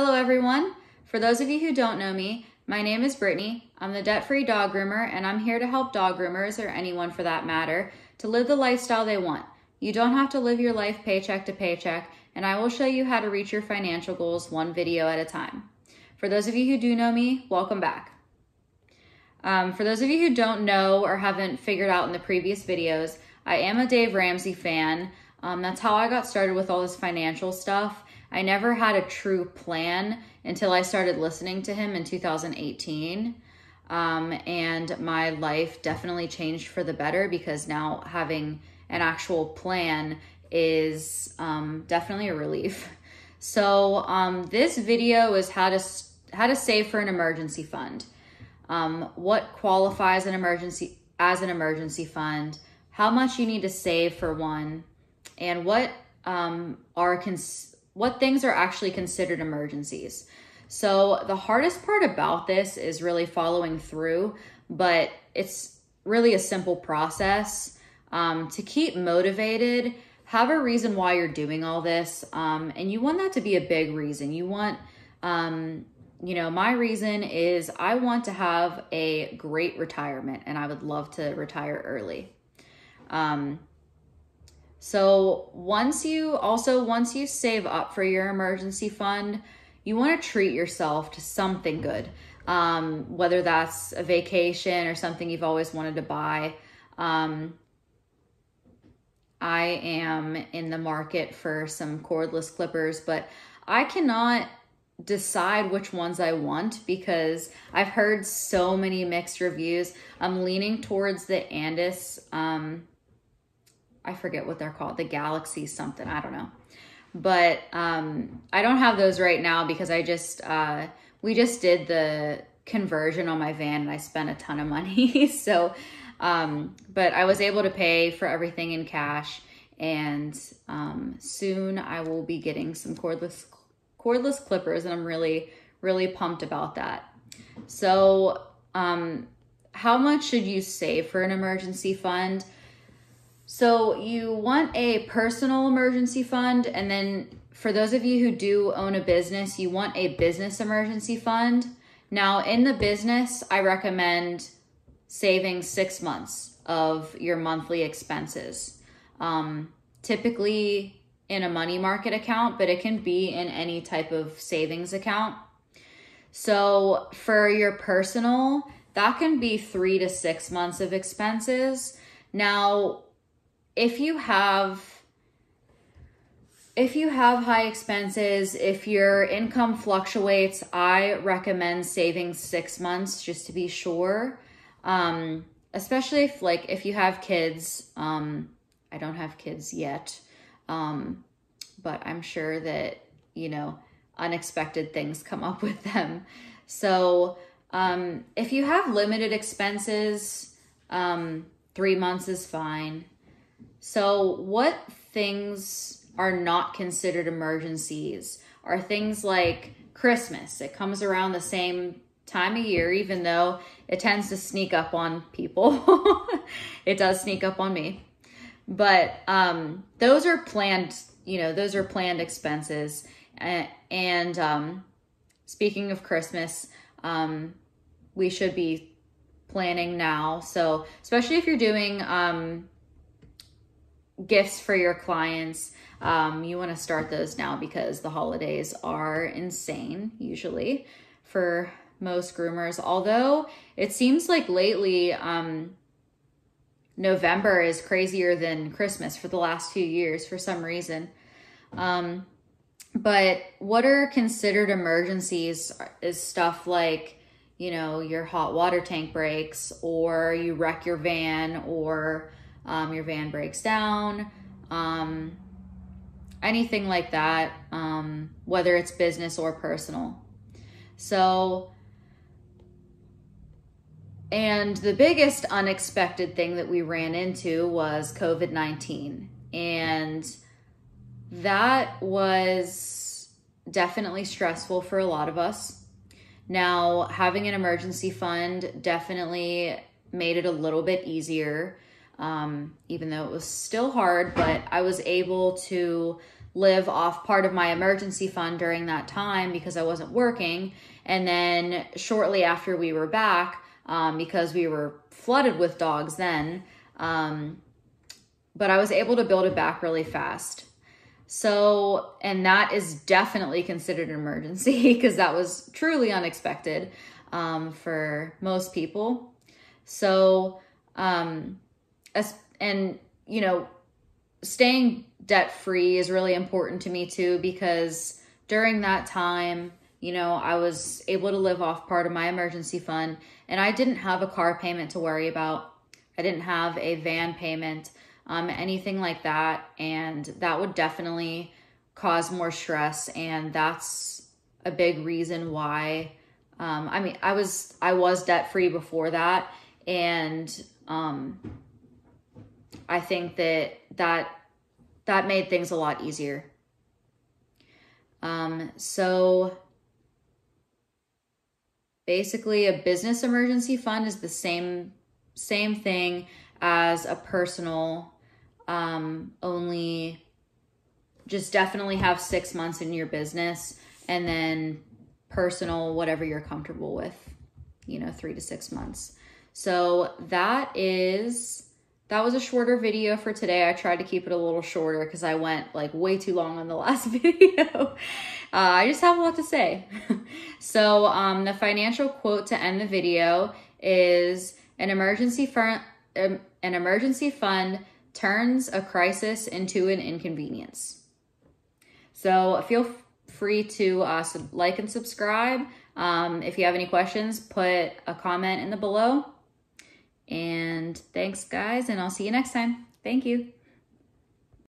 Hello everyone. For those of you who don't know me, my name is Brittany. I'm the debt-free dog groomer, and I'm here to help dog groomers, or anyone for that matter, to live the lifestyle they want. You don't have to live your life paycheck to paycheck, and I will show you how to reach your financial goals one video at a time. For those of you who do know me, welcome back. For those of you who don't know or haven't figured out in the previous videos, I am a Dave Ramsey fan. That's how I got started with all this financial stuff. I never had a true plan until I started listening to him in 2018. And my life definitely changed for the better, because now having an actual plan is definitely a relief. So this video is how to save for an emergency fund. What qualifies as an emergency fund, how much you need to save for one, and what things are actually considered emergencies. So the hardest part about this is really following through, but it's really a simple process. To keep motivated, have a reason why you're doing all this, and you want that to be a big reason. You want, my reason is I want to have a great retirement, and I would love to retire early. So once you save up for your emergency fund, you want to treat yourself to something good. Whether that's a vacation or something you've always wanted to buy. I am in the market for some cordless clippers, but I cannot decide which ones I want because I've heard so many mixed reviews. I'm leaning towards the Andis, I forget what they're called, the Galaxy something, I don't know. But I don't have those right now because we just did the conversion on my van and I spent a ton of money. So, but I was able to pay for everything in cash, and soon I will be getting some cordless clippers, and I'm really, really pumped about that. So how much should you save for an emergency fund? So you want a personal emergency fund, and then for those of you who do own a business, you want a business emergency fund. Now in the business, I recommend saving 6 months of your monthly expenses. Typically in a money market account, but it can be in any type of savings account. So for your personal, that can be 3 to 6 months of expenses. Now, if you have high expenses, if your income fluctuates, I recommend saving 6 months just to be sure. Especially if you have kids. I don't have kids yet, but I'm sure that, unexpected things come up with them. So if you have limited expenses, 3 months is fine. So what things are not considered emergencies are things like Christmas. It comes around the same time of year, even though it tends to sneak up on people. It does sneak up on me. But those are planned, expenses. And speaking of Christmas, we should be planning now. So especially if you're doing gifts for your clients, you want to start those now because the holidays are insane usually for most groomers. Although it seems like lately November is crazier than Christmas for the last few years for some reason. But what are considered emergencies is stuff like, your hot water tank breaks, or you wreck your van, or your van breaks down, anything like that, whether it's business or personal. So, and the biggest unexpected thing that we ran into was COVID-19. And that was definitely stressful for a lot of us. Now, having an emergency fund definitely made it a little bit easier, even though it was still hard, but I was able to live off part of my emergency fund during that time because I wasn't working. And then shortly after we were back, because we were flooded with dogs then, but I was able to build it back really fast. So, and that is definitely considered an emergency because that was truly unexpected for most people. So, and you know, staying debt-free is really important to me too, because during that time, you know, I was able to live off part of my emergency fund, and I didn't have a car payment to worry about. I didn't have a van payment, anything like that. And that would definitely cause more stress. And that's a big reason why, I mean, I was debt-free before that. And, I think that made things a lot easier. So basically a business emergency fund is the same thing as a personal, only just definitely have 6 months in your business, and then personal, whatever you're comfortable with, you know, 3 to 6 months. So that was a shorter video for today. I tried to keep it a little shorter because I went like way too long on the last video. I just have a lot to say. So the financial quote to end the video is, an emergency fund turns a crisis into an inconvenience. So feel free to like and subscribe. If you have any questions, put a comment in the below. And thanks, guys, and I'll see you next time. Thank you.